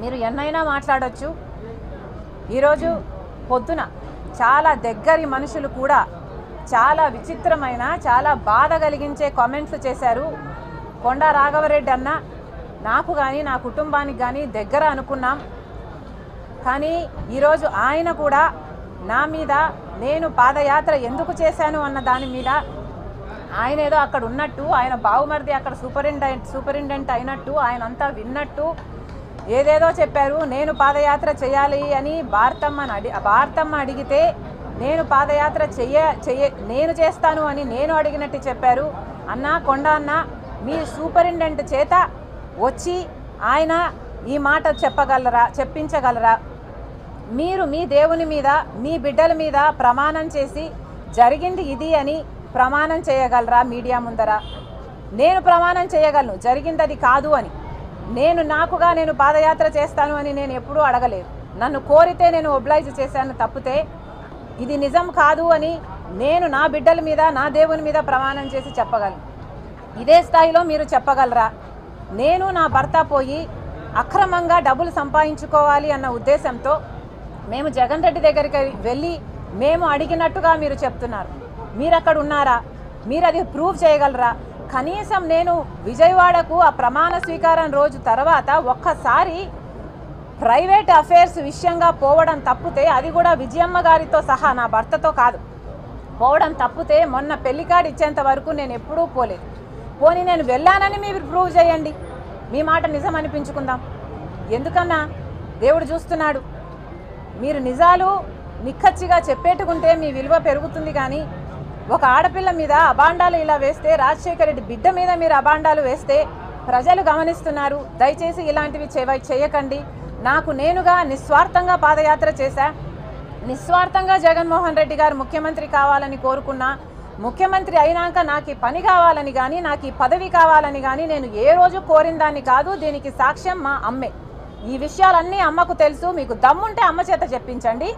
మీరు ఎన్నైనా మాట్లాడొచ్చు. ఈరోజు పొద్దున చాలా దగ్గరి మనుషులు కూడా చాలా విచిత్రమైన చాలా బాధ కలిగించే కామెంట్స్ చేశారు. కొండా రాఘవరెడ్డి అన్న నాకు కానీ నా కుటుంబానికి కానీ దగ్గర అనుకున్నాం. కానీ ఈరోజు ఆయన కూడా నా మీద నేను పాదయాత్ర ఎందుకు చేశాను అన్న దాని మీద ఆయన ఏదో అక్కడ ఉన్నట్టు, ఆయన బావుమరిది అక్కడ సూపరింటెండెంట్ అయినట్టు, ఆయన అంతా విన్నట్టు ఏదేదో చెప్పారు. నేను పాదయాత్ర చేయాలి అని భారతమ్మ అడిగితే నేను పాదయాత్ర నేను చేస్తాను అని నేను అడిగినట్టు చెప్పారు. అన్న కొండా అన్న మీ సూపరింటెండెంట్ చేత వచ్చి ఆయన ఈ మాట చెప్పించగలరా? మీరు మీ దేవుని మీద మీ బిడ్డల మీద ప్రమాణం చేసి జరిగింది ఇది అని ప్రమాణం చేయగలరా మీడియా ముందర? నేను ప్రమాణం చేయగలను జరిగింది అది కాదు అని. నేను పాదయాత్ర చేస్తాను అని నేను ఎప్పుడూ అడగలేదు. నన్ను కోరితే నేను ఒబ్లైజ్ చేశాను తప్పితే ఇది నిజం కాదు అని నేను నా బిడ్డల మీద నా దేవుని మీద ప్రమాణం చేసి చెప్పగలను. ఇదే స్థాయిలో మీరు చెప్పగలరా? నేను నా భర్త పోయి అక్రమంగా డబ్బులు సంపాదించుకోవాలి అన్న ఉద్దేశంతో మేము జగన్ రెడ్డి దగ్గరికి వెళ్ళి మేము అడిగినట్టుగా మీరు చెప్తున్నారు. మీరు అక్కడ ఉన్నారా? మీరు అది ప్రూవ్ చేయగలరా? కనీసం నేను విజయవాడకు ఆ ప్రమాణ స్వీకారం రోజు తర్వాత ఒక్కసారి ప్రైవేట్ అఫేర్స్ విషయంగా పోవడం తప్పితే, అది కూడా విజయమ్మ గారితో సహా నా భర్తతో కాదు పోవడం తప్పితే, మొన్న పెళ్లి కార్డు ఇచ్చేంత వరకు నేను ఎప్పుడూ పోలేదు. పోనీ నేను వెళ్ళానని మీరు ప్రూవ్ చేయండి, మీ మాట నిజం అనిపించుకుందాం. ఎందుకన్నా దేవుడు చూస్తున్నాడు. మీరు నిజాలు నిక్కచ్చిగా చెప్పేట్టుకుంటే మీ విలువ పెరుగుతుంది. కానీ ఒక ఆడపిల్ల మీద అబాండాలు ఇలా వేస్తే, రాజశేఖర రెడ్డి బిడ్డ మీద మీరు అబాండాలు వేస్తే ప్రజలు గమనిస్తున్నారు. దయచేసి ఇలాంటివి చేయకండి. నేనుగా నిస్వార్థంగా పాదయాత్ర చేశా. నిస్వార్థంగా జగన్మోహన్ రెడ్డి గారు ముఖ్యమంత్రి కావాలని కోరుకున్నా. ముఖ్యమంత్రి అయినాక నాకు ఈ పని కావాలని కానీ నాకు ఈ పదవి కావాలని కానీ నేను ఏ రోజు కోరిన దాన్ని కాదు. దీనికి సాక్ష్యం మా అమ్మే. ఈ విషయాలన్నీ అమ్మకు తెలుసు. మీకు దమ్ముంటే అమ్మ చేత చెప్పించండి.